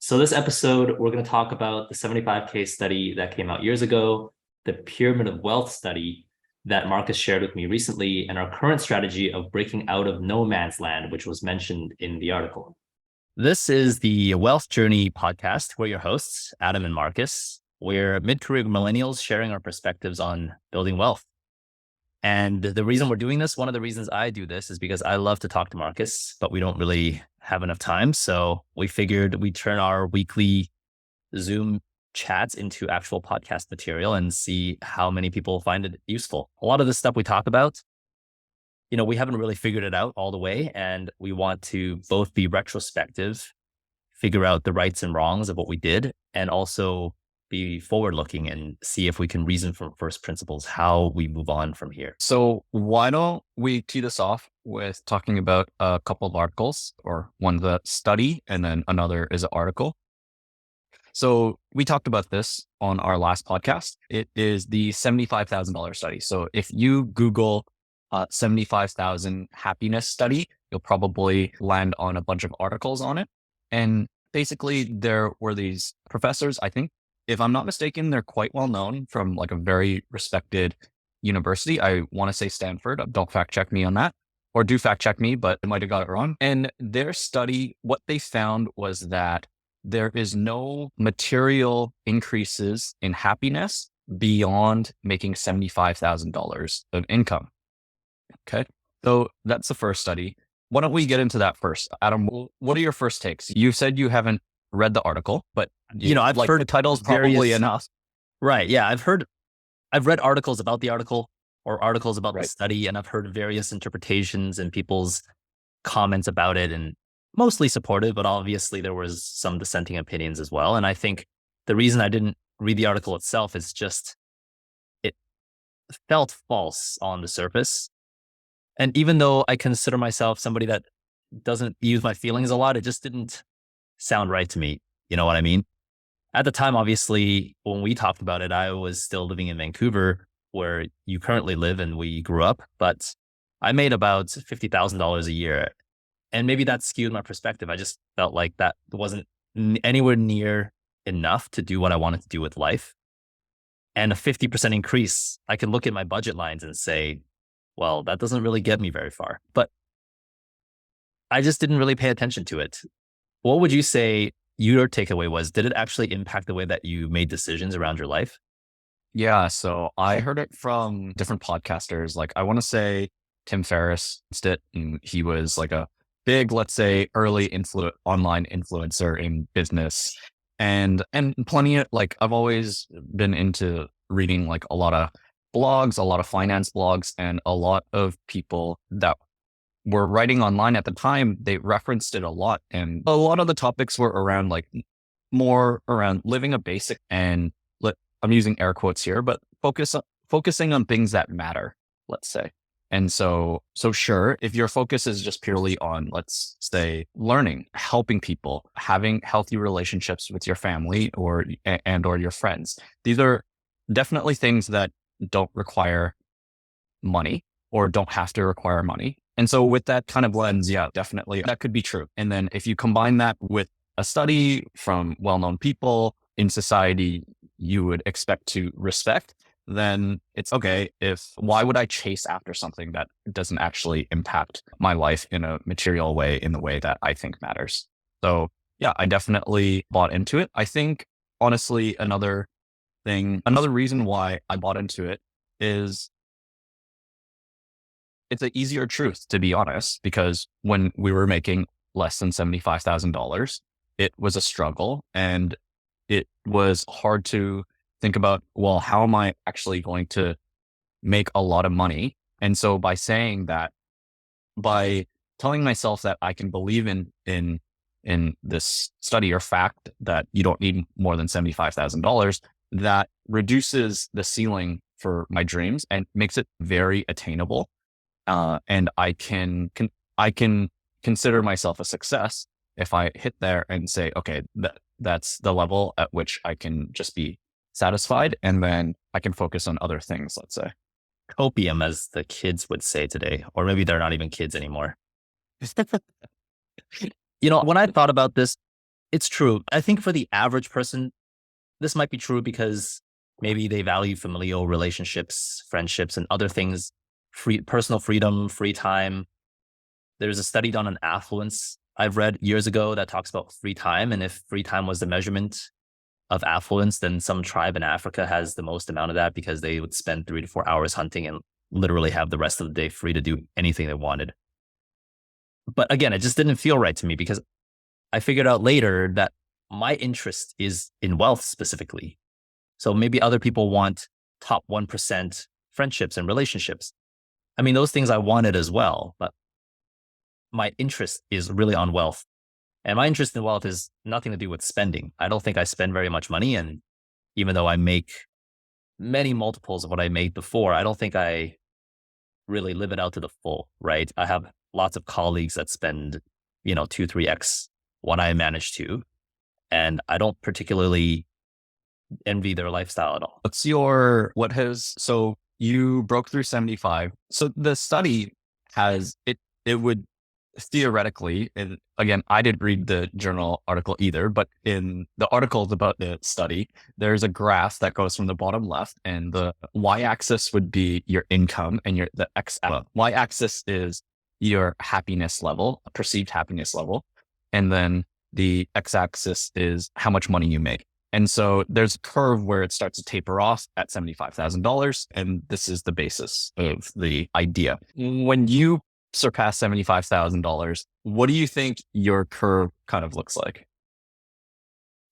So this episode, we're going to talk about the 75 case study that came out years ago, the Pyramid of Wealth study that Marcus shared with me recently, and our current strategy of breaking out of no man's land, which was mentioned in the article. This is the Wealth Journey podcast. We're your hosts, Adam and Marcus. We're mid-career millennials sharing our perspectives on building wealth. And the reason we're doing this, one of the reasons I do this is because I love to talk to Marcus, but we don't really have enough time. So we figured we'd turn our weekly Zoom chats into actual podcast material and see how many people find it useful. A lot of the stuff we talk about, we haven't really figured it out all the way. And we want to both be retrospective, figure out the rights and wrongs of what we did, and also be forward-looking and see if we can reason from first principles how we move on from here. So why don't we tee this off with talking about a couple of articles, or one the study and then another is an article. So we talked about this on our last podcast. It is the $75,000 study. So if you Google 75,000 happiness study, you'll probably land on a bunch of articles on it. And basically there were these professors, I think, if I'm not mistaken, they're quite well known from like a very respected university. I want to say Stanford. Don't fact check me on that, or do fact check me, but I might have got it wrong. And their study, what they found was that there is no material increases in happiness beyond making $75,000 of income. Okay. So that's the first study. Why don't we get into that first? Adam, what are your first takes? You said you haven't read the article, but I've heard the title's probably enough. Right. Yeah. I've read articles about the article or articles about the study, and I've heard various interpretations and people's comments about it, and mostly supportive, but obviously there was some dissenting opinions as well. And I think the reason I didn't read the article itself is just, it felt false on the surface. And even though I consider myself somebody that doesn't use my feelings a lot, it just didn't sound right to me. You know what I mean? At the time, obviously, when we talked about it, I was still living in Vancouver, where you currently live and we grew up, but I made about $50,000 a year. And maybe that skewed my perspective. I just felt like that wasn't anywhere near enough to do what I wanted to do with life. And a 50% increase, I can look at my budget lines and say, well, that doesn't really get me very far. But I just didn't really pay attention to it. What would you say your takeaway was? Did it actually impact the way that you made decisions around your life? Yeah. So I heard it from different podcasters. Like, I want to say Tim Ferriss did, and he was like a big, let's say, early online influencer in business. And plenty of, like, I've always been into reading like a lot of blogs, a lot of finance blogs, and a lot of people that were writing online at the time, they referenced it a lot. And a lot of the topics were around more around living a basic, and I'm using air quotes here, but focusing on things that matter, let's say. And so sure, if your focus is just purely on, let's say, learning, helping people, having healthy relationships with your family or your friends, these are definitely things that don't require money or don't have to require money. And so with that kind of lens, yeah, definitely that could be true. And then if you combine that with a study from well-known people in society you would expect to respect, then it's okay. Why would I chase after something that doesn't actually impact my life in a material way, in the way that I think matters? So yeah, I definitely bought into it. I think honestly, another reason why I bought into it is it's an easier truth, to be honest, because when we were making less than $75,000, it was a struggle and it was hard to think about, well, how am I actually going to make a lot of money? And so by saying that, by telling myself that I can believe in this study or fact that you don't need more than $75,000, that reduces the ceiling for my dreams and makes it very attainable. And I can consider myself a success if I hit there and say, okay, that's the level at which I can just be satisfied, and then I can focus on other things, let's say. Copium, as the kids would say today, or maybe they're not even kids anymore. When I thought about this, It's true. I think for the average person, this might be true because maybe they value familial relationships, friendships, and other things, personal freedom, free time. There's a study done on affluence I've read years ago that talks about free time. And if free time was the measurement of affluence, then some tribe in Africa has the most amount of that because they would spend 3 to 4 hours hunting and literally have the rest of the day free to do anything they wanted. But again, it just didn't feel right to me because I figured out later that my interest is in wealth specifically. So maybe other people want top 1% friendships and relationships. I mean, those things I wanted as well, but my interest is really on wealth. And my interest in wealth is nothing to do with spending. I don't think I spend very much money. And even though I make many multiples of what I made before, I don't think I really live it out to the full, right? I have lots of colleagues that spend, 2, 3x what I manage to. And I don't particularly envy their lifestyle at all. So you broke through 75. So the study it would theoretically, and again, I didn't read the journal article either, but in the articles about the study, there's a graph that goes from the bottom left, and the y-axis would be your income, and the y-axis is your happiness level, perceived happiness level, and then the x-axis is how much money you make. And so there's a curve where it starts to taper off at $75,000, and this is the basis of the idea. When you surpass $75,000, what do you think your curve kind of looks like?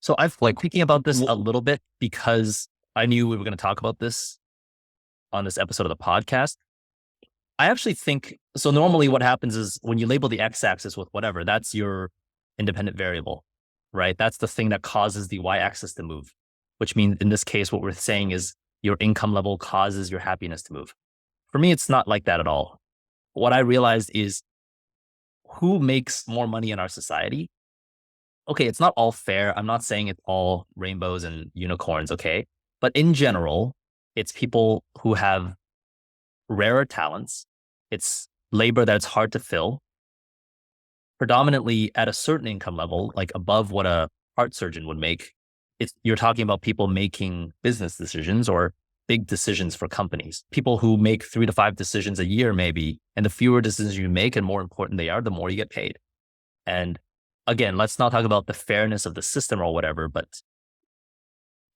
So I've thinking about this a little bit because I knew we were going to talk about this on this episode of the podcast. I actually think, so normally what happens is when you label the x-axis with whatever, that's your independent variable, right? That's the thing that causes the y-axis to move, which means in this case, what we're saying is your income level causes your happiness to move. For me, it's not like that at all. What I realized is who makes more money in our society. Okay, it's not all fair. I'm not saying it's all rainbows and unicorns, okay? But in general, it's people who have rarer talents. It's labor that's hard to fill, predominantly at a certain income level, like above what a heart surgeon would make. You're talking about people making business decisions or big decisions for companies, people who make 3 to 5 decisions a year, maybe. And the fewer decisions you make and more important they are, the more you get paid. And again, let's not talk about the fairness of the system or whatever, but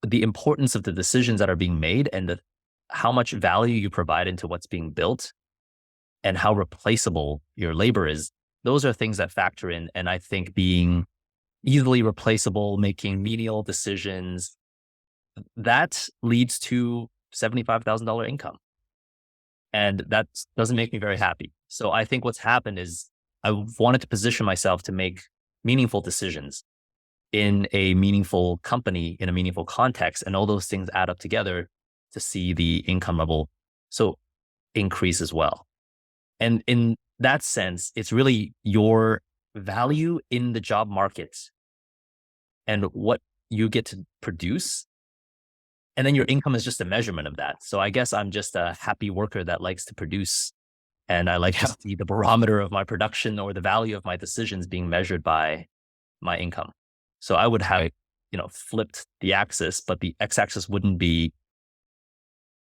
the importance of the decisions that are being made and how much value you provide into what's being built and how replaceable your labor is. Those are things that factor in. And I think being easily replaceable, making menial decisions, that leads to $75,000 income. And that doesn't make me very happy. So I think what's happened is I wanted to position myself to make meaningful decisions in a meaningful company, in a meaningful context, and all those things add up together to see the income level so increase as well. And in that sense, it's really your value in the job market and what you get to produce. And then your income is just a measurement of that. So I guess I'm just a happy worker that likes to produce. And I like to see the barometer of my production or the value of my decisions being measured by my income. So I would have, flipped the axis, but the x-axis wouldn't be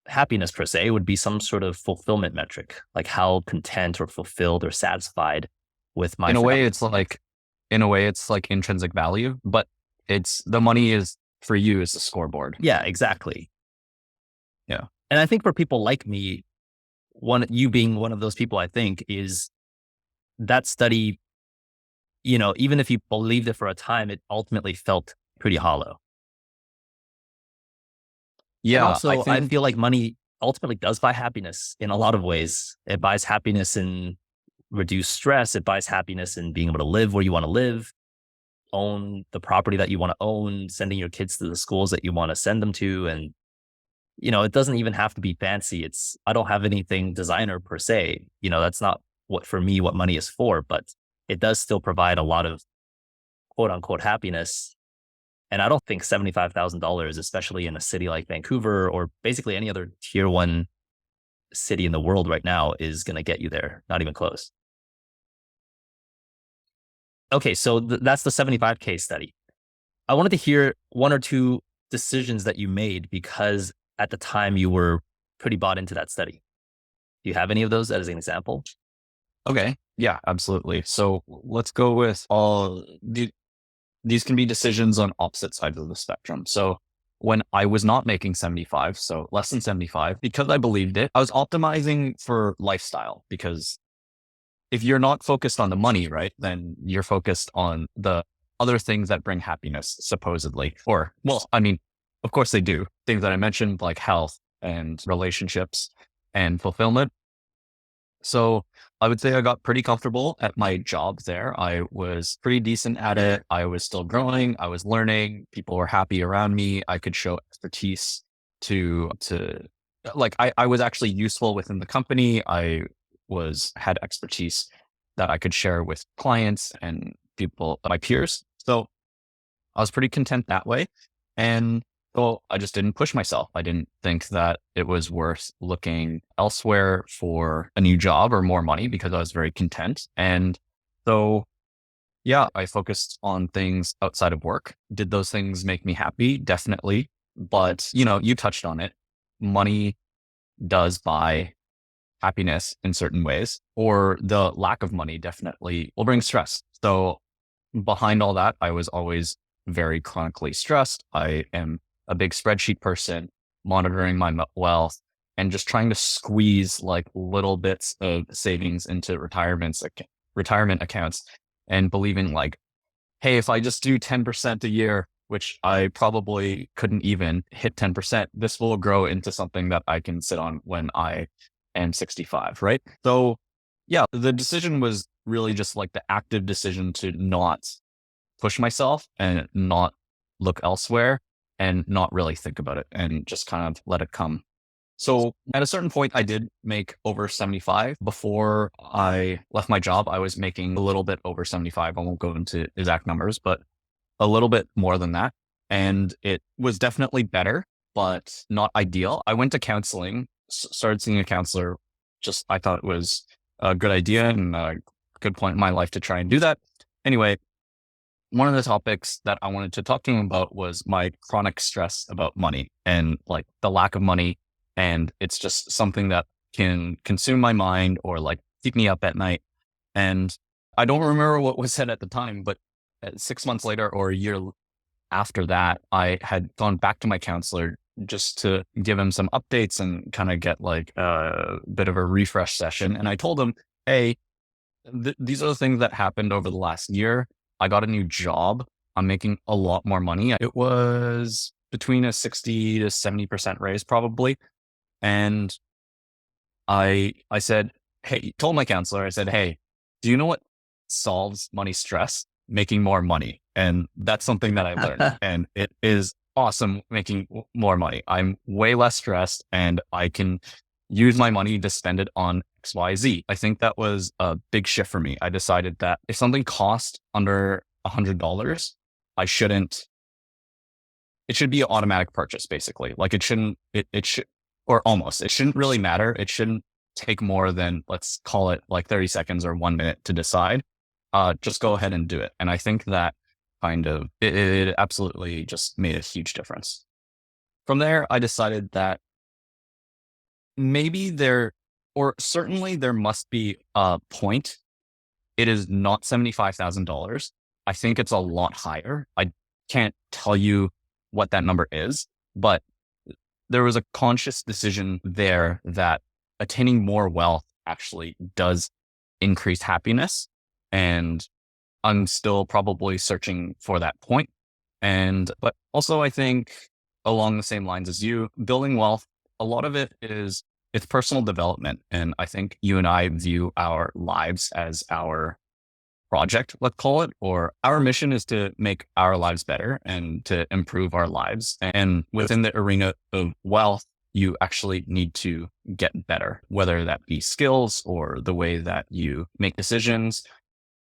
happiness per se. It would be some sort of fulfillment metric, like how content or fulfilled or satisfied with my. In a way, it's like intrinsic value, but the money is for you as a scoreboard. Yeah, exactly. Yeah. And I think for people like me, you being one of those people, I think is that study, even if you believed it for a time, it ultimately felt pretty hollow. Yeah. And also, I feel like money ultimately does buy happiness in a lot of ways. It buys happiness in reduced stress. It buys happiness in being able to live where you want to live, own the property that you want to own, sending your kids to the schools that you want to send them to. And, it doesn't even have to be fancy. I don't have anything designer per se. That's not what money is for, but it does still provide a lot of quote unquote happiness. And I don't think $75,000, especially in a city like Vancouver or basically any other tier 1 city in the world right now, is going to get you there. Not even close. Okay, so that's the 75 case study. I wanted to hear one or two decisions that you made because at the time you were pretty bought into that study. Do you have any of those as an example? Okay. Yeah, absolutely. So let's go with these can be decisions on opposite sides of the spectrum. So when I was not making 75, so less than 75, because I believed it, I was optimizing for lifestyle, because if you're not focused on the money, right, then you're focused on the other things that bring happiness, supposedly. Or, well, I mean, of course they do. Things that I mentioned, like health and relationships and fulfillment. So I would say I got pretty comfortable at my job there. I was pretty decent at it. I was still growing. I was learning. People were happy around me. I could show expertise to like I was actually useful within the company. I had expertise that I could share with clients and people, my peers. So I was pretty content that way. And so I just didn't push myself. I didn't think that it was worth looking elsewhere for a new job or more money because I was very content. And so, yeah, I focused on things outside of work. Did those things make me happy? Definitely. But, you touched on it. Money does buy happiness in certain ways, or the lack of money definitely will bring stress. So behind all that, I was always very chronically stressed. I am a big spreadsheet person, monitoring my wealth and just trying to squeeze like little bits of savings into retirement accounts, and believing like, hey, if I just do 10% a year, which I probably couldn't even hit 10%, this will grow into something that I can sit on when I am 65, right? So yeah, the decision was really just like the active decision to not push myself and not look elsewhere and not really think about it and just kind of let it come. So at a certain point, I did make over 75. Before I left my job, I was making a little bit over 75. I won't go into exact numbers, but a little bit more than that. And it was definitely better, but not ideal. I went to counseling, started seeing a counselor. Just, I thought it was a good idea and a good point in my life to try and do that. Anyway, one of the topics that I wanted to talk to him about was my chronic stress about money and like the lack of money. And it's just something that can consume my mind or like keep me up at night. And I don't remember what was said at the time, but 6 months later or a year after that, I had gone back to my counselor just to give him some updates and kind of get like a bit of a refresh session. And I told him, hey, these are the things that happened over the last year. I got a new job. I'm making a lot more money. It was between a 60 to 70% raise probably. And I said, hey, told my counselor, I said, hey, do you know what solves money stress? Making more money. And that's something that I learned. And it is awesome making more money. I'm way less stressed and I can use my money to spend it on XYZ. I think that was a big shift for me. I decided that if something costs under $100, it should be an automatic purchase, basically. Like it shouldn't really matter. It shouldn't take more than, let's call it like 30 seconds or 1 minute to decide. Just go ahead and do it. And I think that it absolutely just made a huge difference. From there, I decided that certainly there must be a point. It is not $75,000. I think it's a lot higher. I can't tell you what that number is, but there was a conscious decision there that attaining more wealth actually does increase happiness. And I'm still probably searching for that point. But also I think along the same lines as you, building wealth, a lot of it's personal development. And I think you and I view our lives as our project, let's call it, or our mission is to make our lives better and to improve our lives. And within the arena of wealth, you actually need to get better, whether that be skills or the way that you make decisions.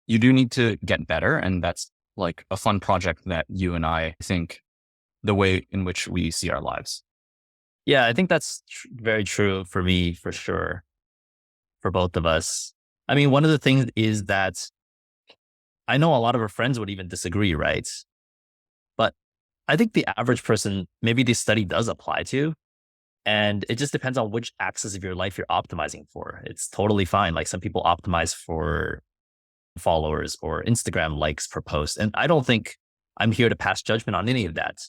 You do need to get better. And that's like a fun project that you and I think the way in which we see our lives. Yeah, I think that's very true for me, for sure, for both of us. I mean, one of the things is that I know a lot of our friends would even disagree, right? But I think the average person, maybe this study does apply to, and it just depends on which axis of your life you're optimizing for. It's totally fine. Like some people optimize for followers or Instagram likes per post. And I don't think I'm here to pass judgment on any of that.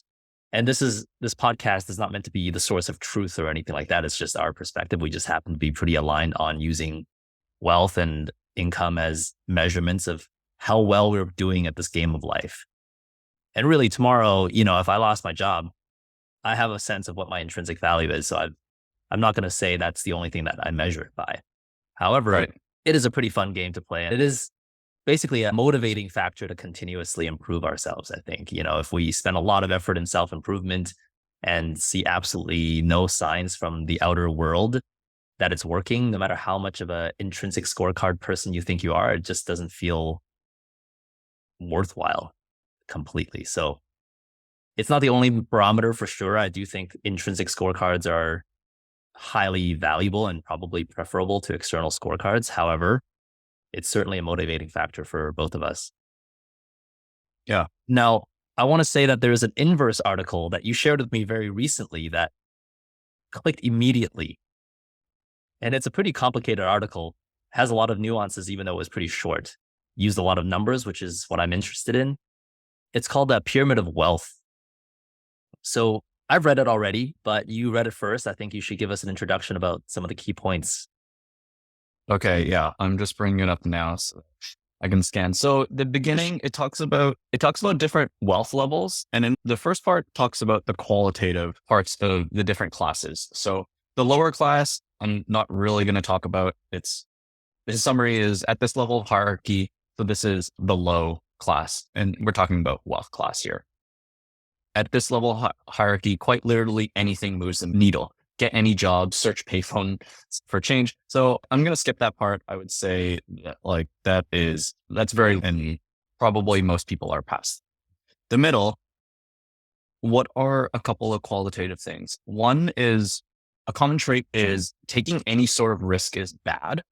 And this podcast is not meant to be the source of truth or anything like that. It's just our perspective. We just happen to be pretty aligned on using wealth and income as measurements of how well we're doing at this game of life. And really tomorrow, if I lost my job, I have a sense of what my intrinsic value is. So I'm not going to say that's the only thing that I measure it by. However, Right. it is a pretty fun game to play. And it is basically a motivating factor to continuously improve ourselves, I think. If we spend a lot of effort in self-improvement and see absolutely no signs from the outer world that it's working, no matter how much of an intrinsic scorecard person you think you are, it just doesn't feel worthwhile completely. So it's not the only barometer for sure. I do think intrinsic scorecards are highly valuable and probably preferable to external scorecards. However, it's certainly a motivating factor for both of us. Yeah. Now, I want to say that there is an inverse article that you shared with me very recently that clicked immediately. And it's a pretty complicated article, has a lot of nuances, even though it was pretty short. Used a lot of numbers, which is what I'm interested in. It's called the Pyramid of Wealth. So I've read it already, but you read it first. I think you should give us an introduction about some of the key points. Okay. Yeah. I'm just bringing it up now so I can scan. So the beginning, it talks about different wealth levels. And in the first part talks about the qualitative parts of the different classes. So the lower class, I'm not really going to talk about. The summary is at this level of hierarchy. So this is the low class, and we're talking about wealth class here. At this level hierarchy, quite literally anything moves the needle. Get any job, search payphone for change. So I'm going to skip that part. I would say that that's very, and probably most people are past. The middle, what are a couple of qualitative things? One is a common trait is taking any sort of risk is bad,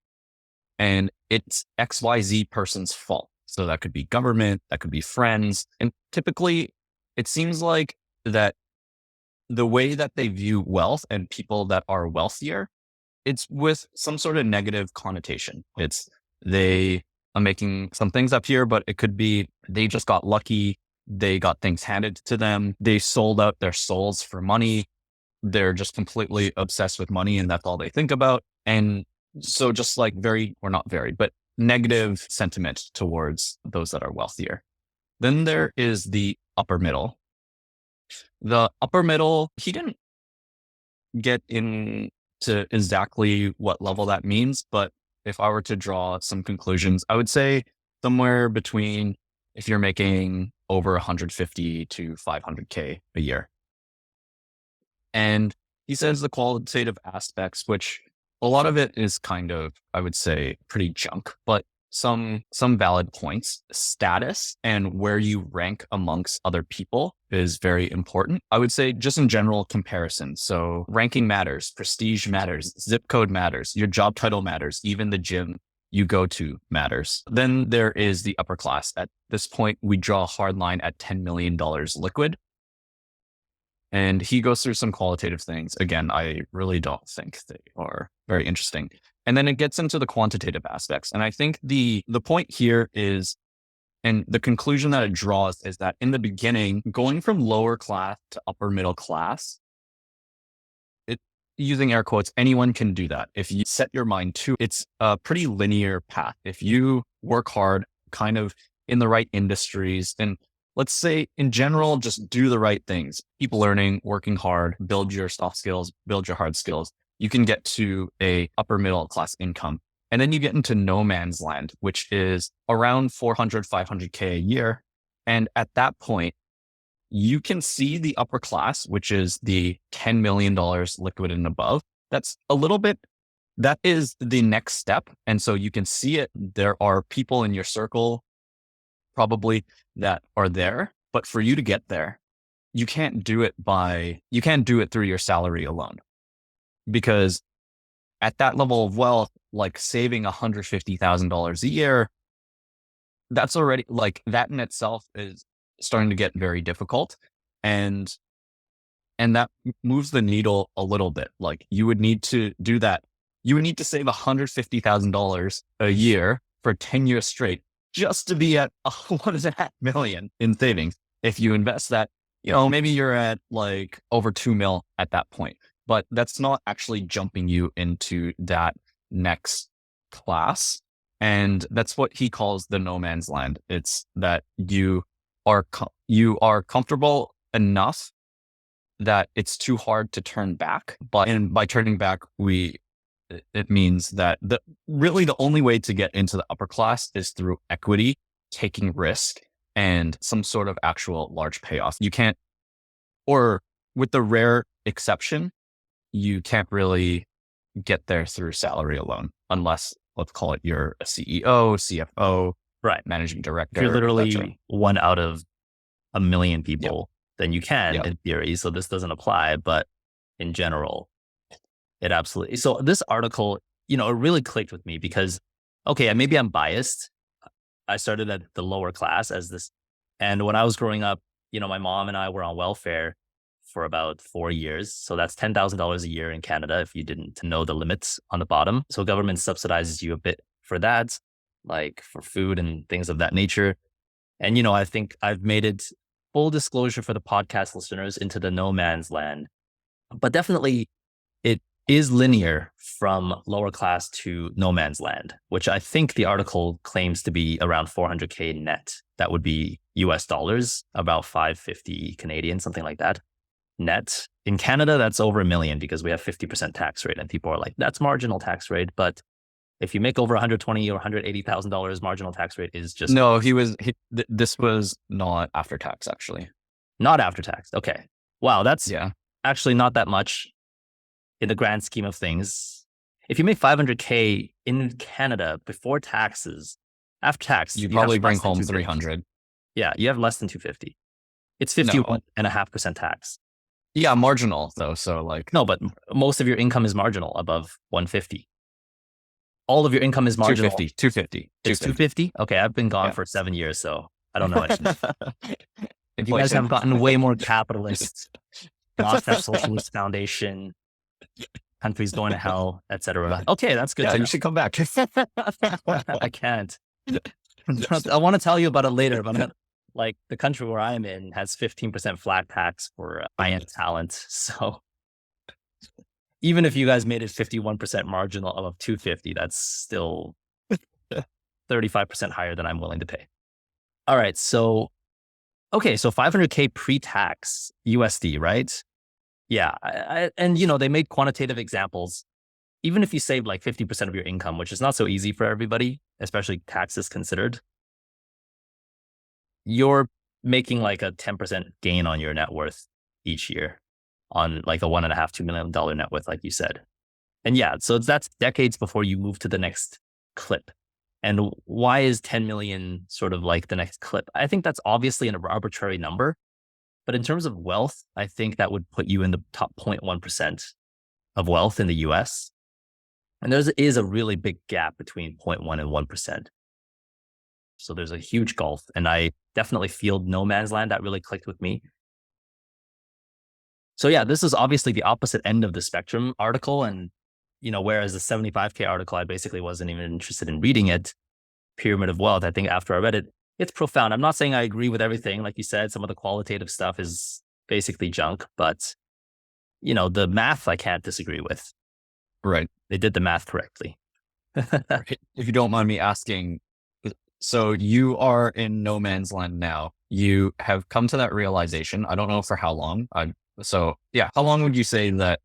and it's XYZ person's fault. So that could be government, that could be friends. And typically it seems like that the way that they view wealth and people that are wealthier, it's with some sort of negative connotation. I'm making some things up here, but it could be they just got lucky. They got things handed to them. They sold out their souls for money. They're just completely obsessed with money and that's all they think about. And so just like but negative sentiment towards those that are wealthier. Then there is the upper middle. The upper middle, he didn't get into exactly what level that means, but if I were to draw some conclusions, I would say somewhere between if you're making over 150 to 500K a year. And he says the qualitative aspects, which a lot of it is kind of, I would say, pretty junk, but some valid points. Status and where you rank amongst other people is very important. I would say just in general comparison. So ranking matters, prestige matters, zip code matters, your job title matters, even the gym you go to matters. Then there is the upper class. At this point, we draw a hard line at $10 million liquid. And he goes through some qualitative things. Again, I really don't think they are very interesting. And then it gets into the quantitative aspects. And I think the point here is, and the conclusion that it draws is that in the beginning, going from lower class to upper middle class, using air quotes, anyone can do that. If you set your mind to, it's a pretty linear path. If you work hard, kind of in the right industries, and let's say in general, just do the right things, keep learning, working hard, build your soft skills, build your hard skills, you can get to a upper middle class income. And then you get into no man's land, which is around 400, 500K a year. And at that point, you can see the upper class, which is the $10 million liquid and above. That is the next step. And so you can see it. There are people in your circle probably that are there, but for you to get there, you can't do it through your salary alone. Because at that level of wealth, like saving $150,000 a year, that's already like that in itself is starting to get very difficult. And that moves the needle a little bit. Like you would need to do that. You would need to save $150,000 a year for 10 years straight just to be at 1.5 million in savings. If you invest that, maybe you're at like over 2 mil at that point, but that's not actually jumping you into that next class. And that's what he calls the no man's land. It's that you are comfortable enough that it's too hard to turn back. And by turning back, it means that really the only way to get into the upper class is through equity, taking risk, and some sort of actual large payoff. You can't, or with the rare exception, you can't really get there through salary alone, unless, let's call it, you're a CEO, CFO, Right. managing director. If you're literally etc. one out of a million people, then you can Yep. in theory. So this doesn't apply, but in general, it absolutely. So this article, it really clicked with me because, okay, maybe I'm biased. I started at the lower class as this. And when I was growing up, my mom and I were on welfare for about 4 years. So that's $10,000 a year in Canada if you didn't know the limits on the bottom. So government subsidizes you a bit for that, like for food and things of that nature. And, I think I've made it full disclosure for the podcast listeners into the no man's land. But definitely it is linear from lower class to no man's land, which I think the article claims to be around 400K net. That would be US dollars, about 550 Canadian, something like that. Net. In Canada, that's over $1 million because we have 50% tax rate. And people are like, that's marginal tax rate. But if you make over $120,000 or $180,000, marginal tax rate is just... No, this was not after tax, actually. Not after tax. Okay. Wow. That's Yeah. actually not that much in the grand scheme of things. If you make 500K in Canada before taxes, after tax, You have probably bring less than home 250. 300. Yeah. You have less than 250. It's No. 51.5% tax. Yeah, marginal though. So like No, but most of your income is marginal above 150. All of your income is marginal. 250. It's 250? Okay. I've been gone Yeah. for 7 years, so I don't know anything. You guys have gotten way more capitalist, lost that socialist foundation, countries going to hell, etc. Okay, that's good. Yeah, to you know. should come back. I can't. I want to tell you about it later, but like the country where I'm in has 15% flat tax for high-end talent. So even if you guys made it 51% marginal of 250, that's still 35% higher than I'm willing to pay. All right. So, okay. So 500K pre-tax USD, right? Yeah. And they made quantitative examples. Even if you save like 50% of your income, which is not so easy for everybody, especially taxes considered, you're making like a 10% gain on your net worth each year on like a $1.5 $2 million net worth, like you said. And yeah, so that's decades before you move to the next clip. And why is 10 million sort of like the next clip? I think that's obviously an arbitrary number, but in terms of wealth, I think that would put you in the top 0.1% of wealth in the US. And there is a really big gap between 0.1 and 1%. So there's a huge gulf, and I definitely feel no man's land. That really clicked with me. So yeah, this is obviously the opposite end of the spectrum article. And, whereas the 75K article, I basically wasn't even interested in reading it. Pyramid of Wealth, I think after I read it, it's profound. I'm not saying I agree with everything. Like you said, some of the qualitative stuff is basically junk, but, the math I can't disagree with. Right. They did the math correctly. If you don't mind me asking, so you are in no man's land now. You have come to that realization. I don't know for how long. How long would you say that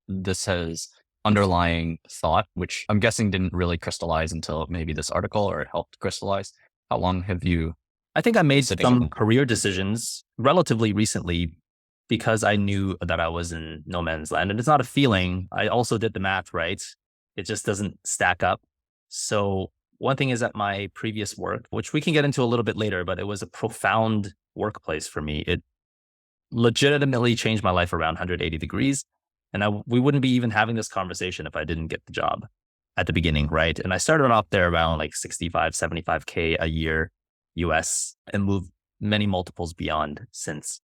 this has underlying thought, which I'm guessing didn't really crystallize until maybe this article, or it helped crystallize? How long have you? I think I made Sitting some in- career decisions relatively recently because I knew that I was in no man's land. And it's not a feeling. I also did the math, right? It just doesn't stack up. So one thing is at my previous work, which we can get into a little bit later, but it was a profound workplace for me. It legitimately changed my life around 180 degrees. And we wouldn't be even having this conversation if I didn't get the job at the beginning, right? And I started off there around like 65, 75K a year US and moved many multiples beyond since.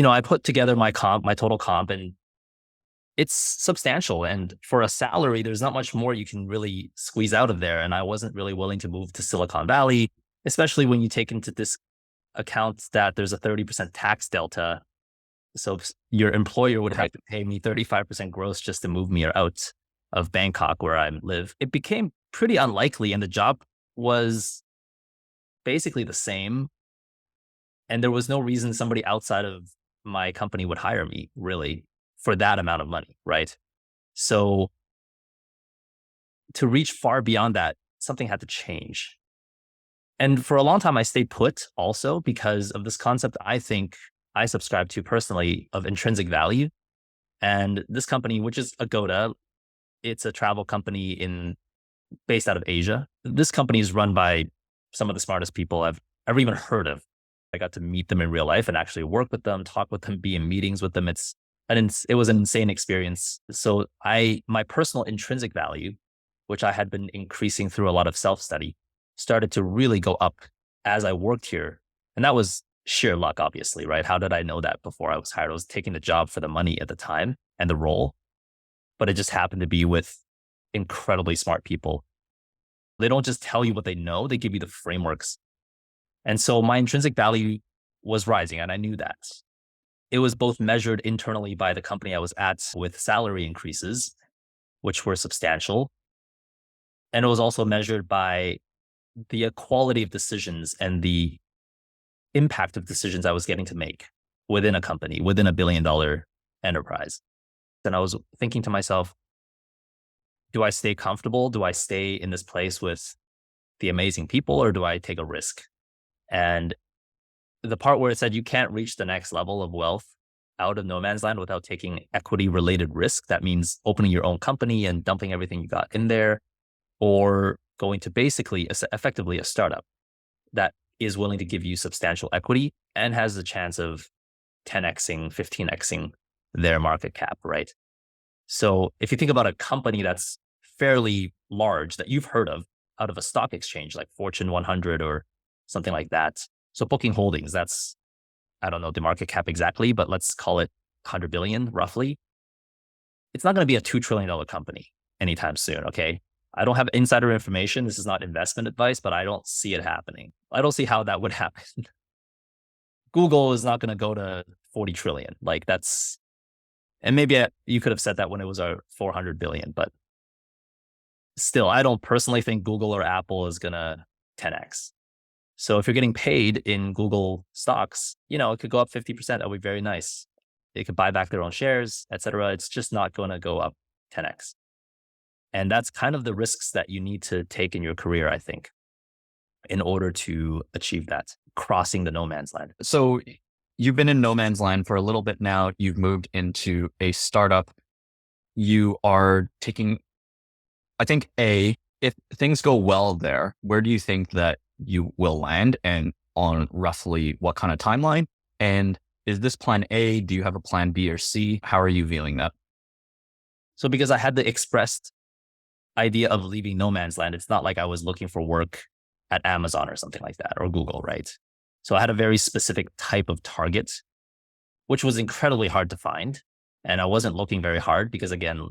I put together my total comp, and it's substantial. And for a salary, there's not much more you can really squeeze out of there. And I wasn't really willing to move to Silicon Valley, especially when you take into this account that there's a 30% tax delta. So your employer would have to pay me 35% gross just to move me out of Bangkok where I live. It became pretty unlikely, and the job was basically the same. And there was no reason somebody outside of my company would hire me really for that amount of money, right? So to reach far beyond that, something had to change. And for a long time, I stayed put also because of this concept I think I subscribe to personally of intrinsic value. And this company, which is Agoda, it's a travel company based out of Asia. This company is run by some of the smartest people I've ever even heard of. I got to meet them in real life and actually work with them, talk with them, be in meetings with them. It was an insane experience. So my personal intrinsic value, which I had been increasing through a lot of self-study, started to really go up as I worked here. And that was sheer luck, obviously, right? How did I know that before I was hired? I was taking the job for the money at the time and the role, but it just happened to be with incredibly smart people. They don't just tell you what they know, they give you the frameworks. And so my intrinsic value was rising, and I knew that. It was both measured internally by the company I was at with salary increases, which were substantial. And it was also measured by the quality of decisions and the impact of decisions I was getting to make within a company, within $1 billion enterprise. And I was thinking to myself, do I stay comfortable? Do I stay in this place with the amazing people, or do I take a risk? And the part where it said you can't reach the next level of wealth out of no man's land without taking equity related risk. That means opening your own company and dumping everything you got in there, or going to basically effectively a startup that is willing to give you substantial equity and has the chance of 10xing, 15xing their market cap, right? So if you think about a company that's fairly large that you've heard of out of a stock exchange like Fortune 100 or something like that. So Booking Holdings, that's, I don't know the market cap exactly, but let's call it 100 billion roughly. It's not going to be a $2 trillion company anytime soon, okay? I don't have insider information. This is not investment advice, but I don't see it happening. I don't see how that would happen. Google is not going to go to 40 trillion. Like that's, and maybe you could have said that when it was a 400 billion, but still, I don't personally think Google or Apple is going to 10x. So if you're getting paid in Google stocks, it could go up 50%. That would be very nice. They could buy back their own shares, et cetera. It's just not going to go up 10x. And that's kind of the risks that you need to take in your career, I think, in order to achieve that, crossing the no man's land. So you've been in no man's land for a little bit now. You've moved into a startup. You are taking, I think, if things go well there, where do you think that you will land, and on roughly what kind of timeline? And is this plan A? Do you have a plan B or C? How are you viewing that? So because I had the expressed idea of leaving no man's land, it's not like I was looking for work at Amazon or something like that, or Google, right? So I had a very specific type of target, which was incredibly hard to find. And I wasn't looking very hard because, again,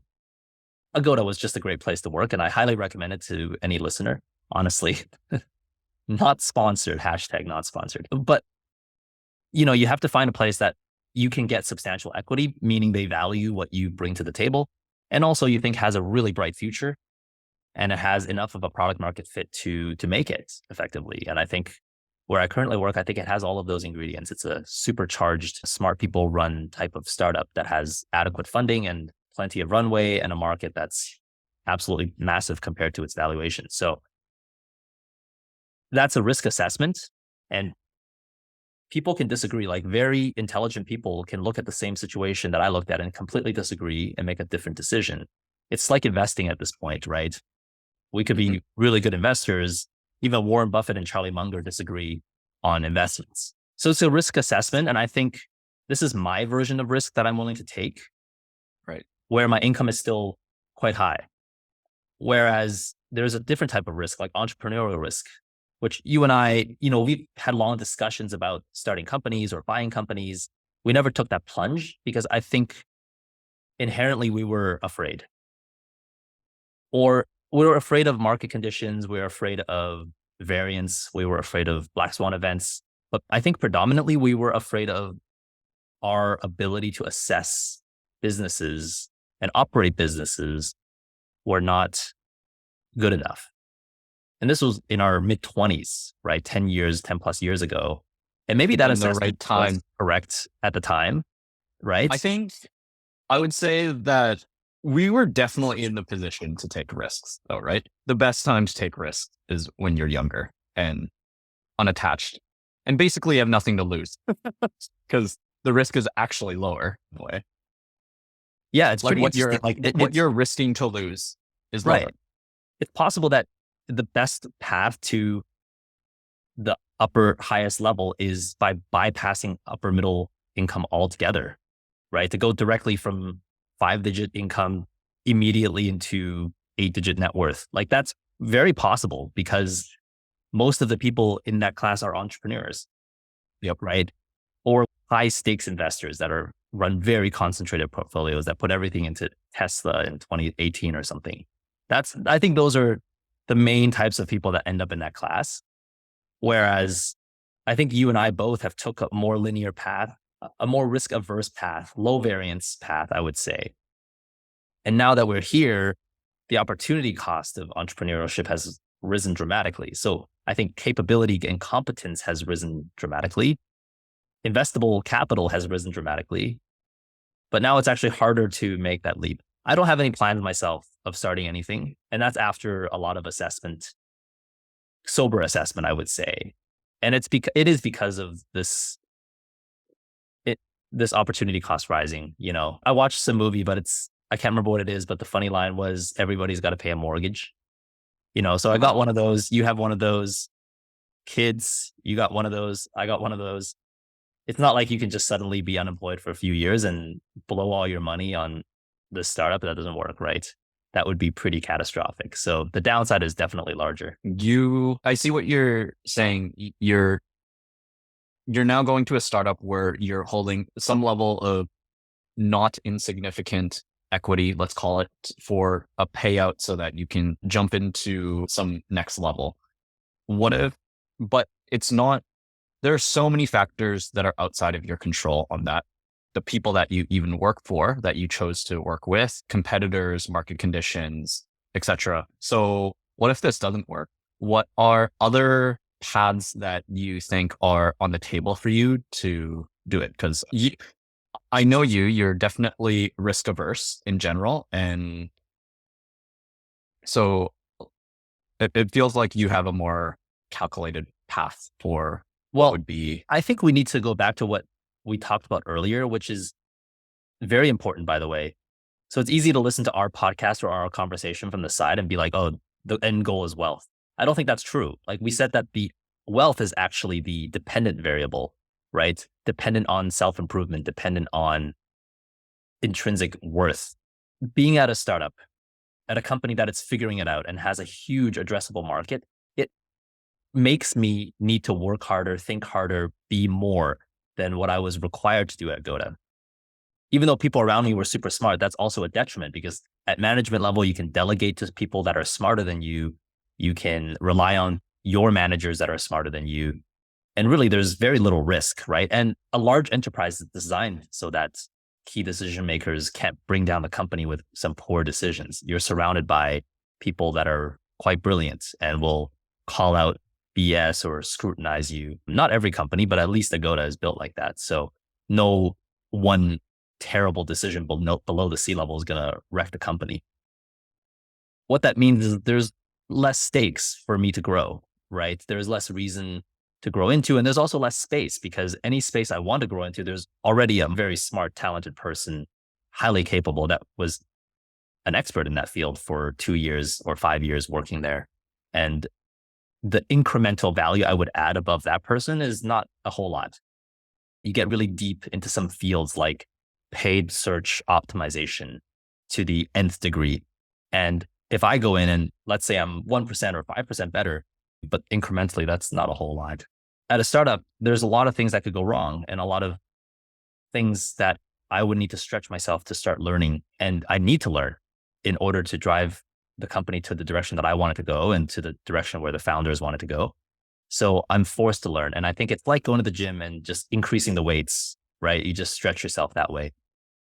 Agoda was just a great place to work. And I highly recommend it to any listener, honestly. Not sponsored, hashtag not sponsored. But, you have to find a place that you can get substantial equity, meaning they value what you bring to the table. And also you think has a really bright future, and it has enough of a product market fit to make it effectively. And I think where I currently work, I think it has all of those ingredients. It's a supercharged, smart people run type of startup that has adequate funding and plenty of runway and a market that's absolutely massive compared to its valuation. So that's a risk assessment, and people can disagree. Like very intelligent people can look at the same situation that I looked at and completely disagree and make a different decision. It's like investing at this point, right? We could be really good investors. Even Warren Buffett and Charlie Munger disagree on investments. So it's a risk assessment. And I think this is my version of risk that I'm willing to take, right? Where my income is still quite high. Whereas there's a different type of risk, like entrepreneurial risk, which you and I, we've had long discussions about starting companies or buying companies. we never took that plunge because I think inherently we were afraid. Or we were afraid of market conditions. We were afraid of variance. We were afraid of black swan events. But I think predominantly we were afraid of our ability to assess businesses and operate businesses were not good enough. And this was in our mid 20s, right? 10 plus years ago. And maybe that In the assessment right time. was correct at the time, right? I think I would say that we were definitely in the position to take risks, though, right? The best time to take risks is when you're younger and unattached and basically have nothing to lose because the risk is actually lower in a way. Yeah, it's Like pretty what you're interesting. Like what you're risking to lose is lower. right. It's possible that the best path to the upper highest level is by bypassing upper middle income altogether, right? To go directly from 5-digit income immediately into 8-digit net worth. Like that's very possible because most of the people in that class are entrepreneurs. Yep. Right. Or high stakes investors that run very concentrated portfolios that put everything into Tesla in 2018 or something. I think those are the main types of people that end up in that class. Whereas I think you and I both have took a more linear path, a more risk averse path, low variance path, I would say. And now that we're here, the opportunity cost of entrepreneurship has risen dramatically. So I think capability and competence has risen dramatically. Investable capital has risen dramatically. But now it's actually harder to make that leap. I don't have any plans myself of starting anything. And that's after a lot of assessment, sober assessment, I would say. And it is because of this opportunity cost rising. You know, I watched some movie, but I can't remember what it is, but the funny line was everybody's got to pay a mortgage. You know, so I got one of those. You have one of those. Kids, you got one of those. I got one of those. It's not like you can just suddenly be unemployed for a few years and blow all your money on the startup. That doesn't work, right? That would be pretty catastrophic. So the downside is definitely larger. I see what you're saying. You're now going to a startup where you're holding some level of not insignificant equity, let's call it, for a payout so that you can jump into some next level. But it's not, there are so many factors that are outside of your control on that. The people that you even work for, that you chose to work with, competitors, market conditions, etc. So what if this doesn't work? What are other paths that you think are on the table for you to do it? Because I know you're definitely risk averse in general. And so it feels like you have a more calculated path for what would be. I think we need to go back to what we talked about earlier, which is very important, by the way. So it's easy to listen to our podcast or our conversation from the side and be like, oh, the end goal is wealth. I don't think that's true. Like we said that the wealth is actually the dependent variable, right? Dependent on self-improvement, dependent on intrinsic worth. Being at a startup, at a company that is figuring it out and has a huge addressable market, it makes me need to work harder, think harder, be more than what I was required to do at Goda. Even though people around me were super smart, that's also a detriment because at management level, you can delegate to people that are smarter than you. You can rely on your managers that are smarter than you. And really, there's very little risk, right? And a large enterprise is designed so that key decision makers can't bring down the company with some poor decisions. You're surrounded by people that are quite brilliant and will call out BS or scrutinize you. Not every company, but at least Agoda is built like that. So no one terrible decision below the sea level is going to wreck the company. What that means is there's less stakes for me to grow, right? There's less reason to grow into. And there's also less space because any space I want to grow into, there's already a very smart, talented person, highly capable that was an expert in that field for 2 years or 5 years working there. And the incremental value I would add above that person is not a whole lot. You get really deep into some fields like paid search optimization to the nth degree. And if I go in and let's say I'm 1% or 5% better, but incrementally, that's not a whole lot. At a startup, there's a lot of things that could go wrong and a lot of things that I would need to stretch myself to start learning. And I need to learn in order to drive the company to the direction that I wanted to go and to the direction where the founders wanted to go. So I'm forced to learn. And I think it's like going to the gym and just increasing the weights, right? You just stretch yourself that way.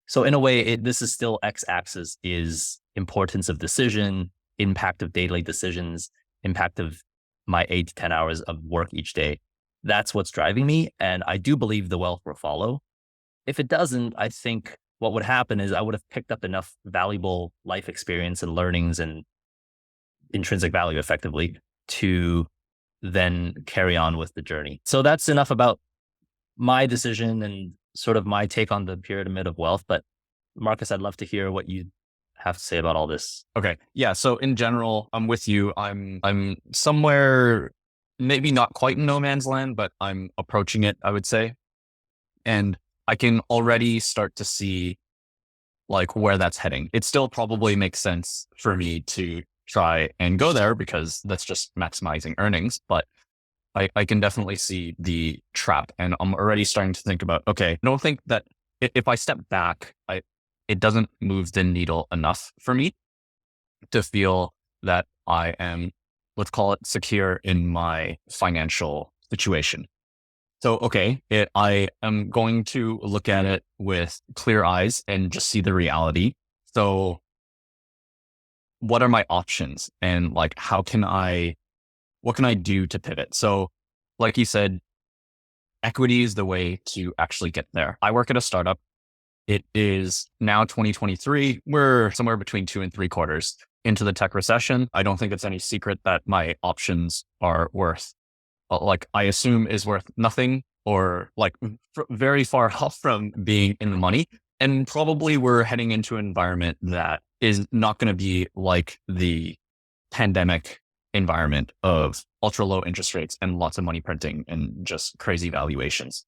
So in a way, this is still x-axis is importance of decision, impact of daily decisions, impact of my 8 to 10 hours of work each day. That's what's driving me. And I do believe the wealth will follow. If it doesn't, I think what would happen is I would have picked up enough valuable life experience and learnings and intrinsic value effectively to then carry on with the journey. So that's enough about my decision and sort of my take on the pyramid of wealth. But Marcus, I'd love to hear what you have to say about all this. Okay. Yeah. So in general, I'm with you. I'm somewhere, maybe not quite in no man's land, but I'm approaching it, I would say. And I can already start to see like where that's heading. It still probably makes sense for me to try and go there because that's just maximizing earnings. But I can definitely see the trap, and I'm already starting to think about, okay, I don't think that if I step back, it doesn't move the needle enough for me to feel that I am, let's call it, secure in my financial situation. So, okay, I am going to look at it with clear eyes and just see the reality. So what are my options, and like, what can I do to pivot? So like you said, equity is the way to actually get there. I work at a startup. It is now 2023. We're somewhere between 2 and 3 quarters into the tech recession. I don't think it's any secret that my options are worth, like I assume is worth nothing, or like very far off from being in the money. And probably we're heading into an environment that is not going to be like the pandemic environment of ultra low interest rates and lots of money printing and just crazy valuations.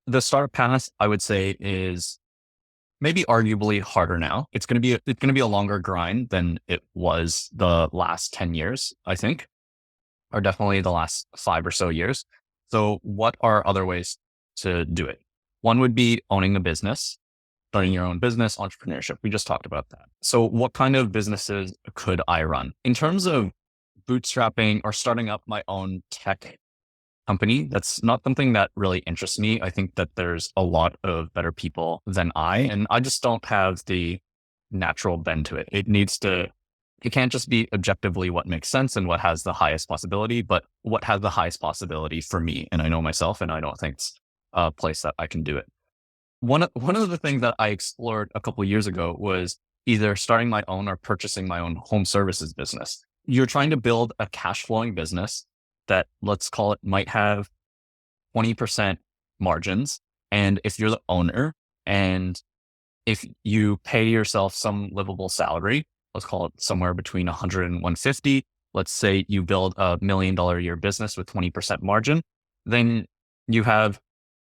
The startup path, I would say, is maybe arguably harder now. It's going to be a longer grind than it was the last 10 years, I think, or definitely the last 5 or so years. So what are other ways to do it? One would be owning a business, starting your own business, entrepreneurship. We just talked about that. So what kind of businesses could I run? In terms of bootstrapping or starting up my own tech company, that's not something that really interests me. I think that there's a lot of better people than and I just don't have the natural bend to it. It can't just be objectively what makes sense and what has the highest possibility, but what has the highest possibility for me. And I know myself, and I don't think it's a place that I can do it. One of the things that I explored a couple of years ago was either starting my own or purchasing my own home services business. You're trying to build a cash flowing business that, let's call it, might have 20% margins. And if you're the owner and if you pay yourself some livable salary, let's call it somewhere between 100 and 150, let's say you build $1 million a year business with 20% margin, then you have,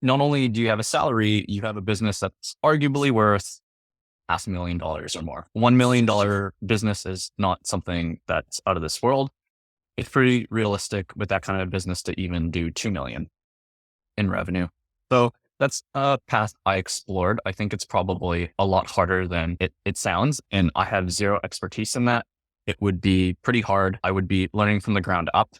not only do you have a salary, you have a business that's arguably worth $500,000 or more. $1 million business is not something that's out of this world. It's pretty realistic with that kind of business to even do 2 million in revenue. So that's a path I explored. I think it's probably a lot harder than it sounds. And I have zero expertise in that. It would be pretty hard. I would be learning from the ground up.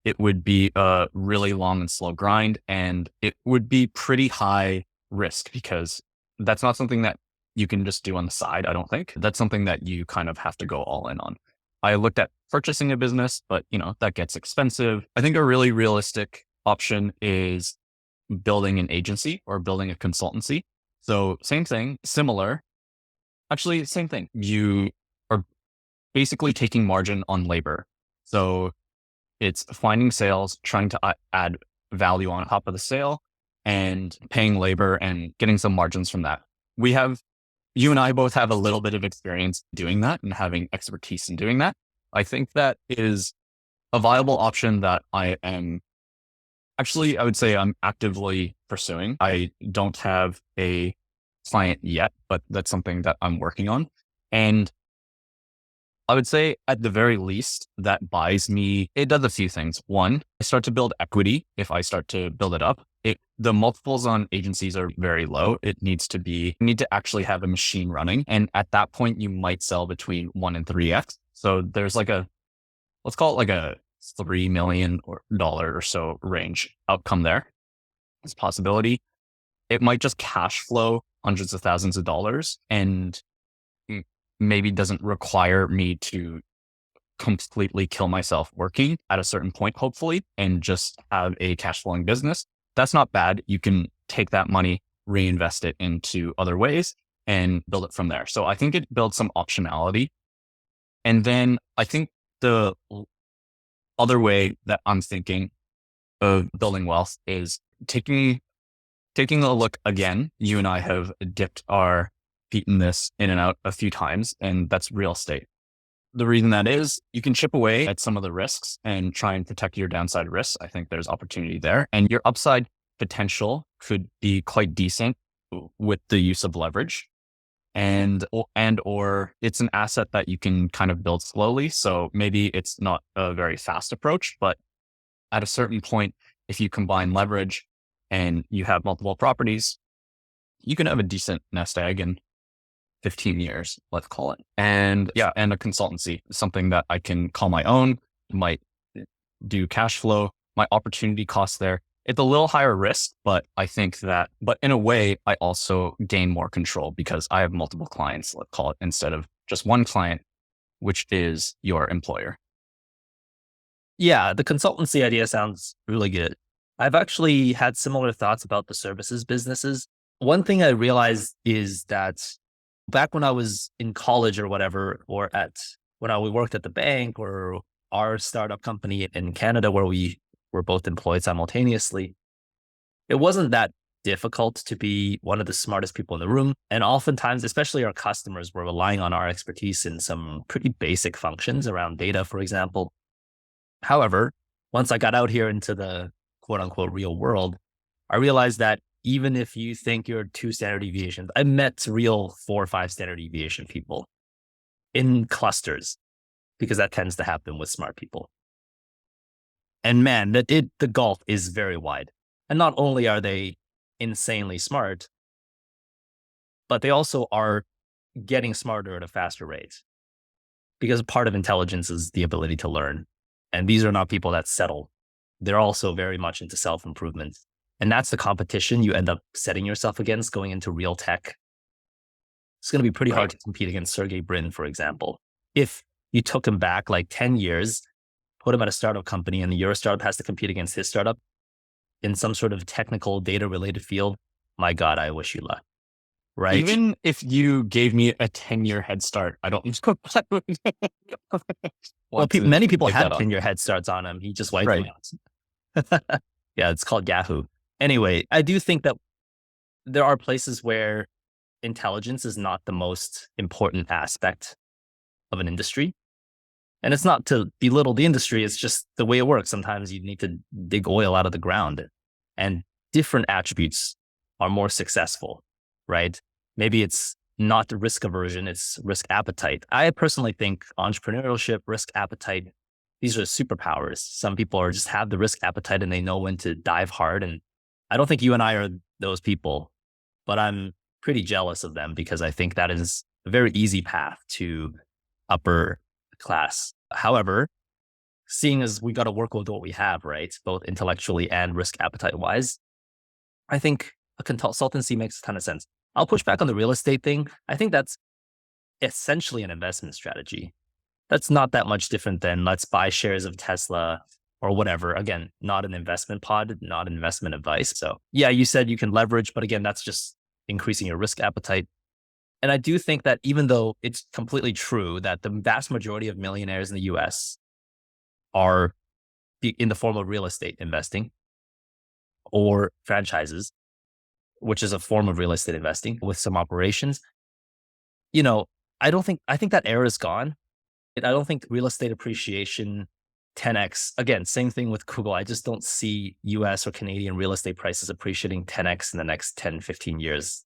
It would be a really long and slow grind. And it would be pretty high risk because that's not something that you can just do on the side, I don't think. That's something that you kind of have to go all in on. I looked at purchasing a business, but that gets expensive. I think a really realistic option is building an agency or building a consultancy. So same thing, similar, actually same thing. You are basically taking margin on labor. So it's finding sales, trying to add value on top of the sale and paying labor and getting some margins from that. You and I both have a little bit of experience doing that and having expertise in doing that. I think that is a viable option that I would say I'm actively pursuing. I don't have a client yet, but that's something that I'm working on. And I would say at the very least, that buys me, it does a few things. One, I start to build equity if I start to build it up. The multiples on agencies are very low. You need to actually have a machine running. And at that point, you might sell between 1 and 3x. So there's let's call it like a $3 million or so range outcome there. It's a possibility. It might just cash flow hundreds of thousands of dollars and maybe doesn't require me to completely kill myself working at a certain point, hopefully, and just have a cash flowing business. That's not bad. You can take that money, reinvest it into other ways and build it from there. So I think it builds some optionality. And then I think the other way that I'm thinking of building wealth is taking a look again. You and I have dipped our feet in this in and out a few times, and that's real estate. The reason that is, you can chip away at some of the risks and try and protect your downside risks. I think there's opportunity there, and your upside potential could be quite decent with the use of leverage. Or it's an asset that you can kind of build slowly. So maybe it's not a very fast approach, but at a certain point, if you combine leverage and you have multiple properties, you can have a decent nest egg in 15 years, let's call it. And a consultancy, something that I can call my own, might do cash flow, my opportunity cost there. It's a little higher risk, but in a way, I also gain more control because I have multiple clients, let's call it, instead of just one client, which is your employer. Yeah, the consultancy idea sounds really good. I've actually had similar thoughts about the services businesses. One thing I realized is that back when I was in college or whatever, or when I worked at the bank or our startup company in Canada where we were both employed simultaneously, it wasn't that difficult to be one of the smartest people in the room. And oftentimes, especially our customers, were relying on our expertise in some pretty basic functions around data, for example. However, once I got out here into the quote unquote real world, I realized that even if you think you're 2 standard deviations, I met real 4 or 5 standard deviation people in clusters, because that tends to happen with smart people. And man, the gulf is very wide. And not only are they insanely smart, but they also are getting smarter at a faster rate, because part of intelligence is the ability to learn. And these are not people that settle. They're also very much into self-improvement. And that's the competition you end up setting yourself against going into real tech. It's going to be pretty hard to compete against Sergey Brin, for example. If you took him back like 10 years, put him at a startup company, and your startup has to compete against his startup in some sort of technical data related field, my God, I wish you luck. Right? Even if you gave me a 10-year head start, I don't. Many people had 10-year head starts on him. He just wiped them out. Yeah, it's called Yahoo. Anyway, I do think that there are places where intelligence is not the most important aspect of an industry. And it's not to belittle the industry, it's just the way it works. Sometimes you need to dig oil out of the ground, and different attributes are more successful, right? Maybe it's not risk aversion, it's risk appetite. I personally think entrepreneurship, risk appetite, these are superpowers. Some people just have the risk appetite and they know when to dive hard. And I don't think you and I are those people, but I'm pretty jealous of them because I think that is a very easy path to upper class. However, seeing as we got to work with what we have, right, both intellectually and risk appetite wise, I think a consultancy makes a ton of sense. I'll push back on the real estate thing. I think that's essentially an investment strategy. That's not that much different than let's buy shares of Tesla or whatever. Again, not an investment pod, not investment advice. So yeah, you said you can leverage, but again, that's just increasing your risk appetite. And I do think that even though it's completely true that the vast majority of millionaires in the US are in the form of real estate investing or franchises, which is a form of real estate investing with some operations, I think that era is gone. I don't think real estate appreciation 10x, again, same thing with Google. I just don't see US or Canadian real estate prices appreciating 10x in the next 10, 15 years.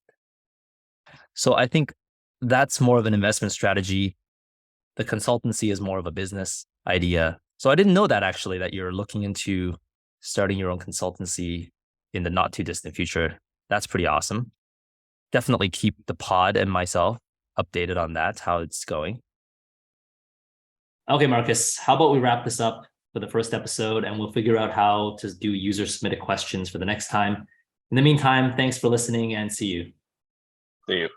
So I think that's more of an investment strategy the consultancy is more of a business idea. So I didn't know that actually, that you're looking into starting your own consultancy in the not too distant future. That's pretty awesome. Definitely keep the pod and myself updated on that, how it's going. Okay, Marcus, how about we wrap this up for the first episode and we'll figure out how to do user submitted questions for the next time. In the meantime, thanks for listening and see you. See you.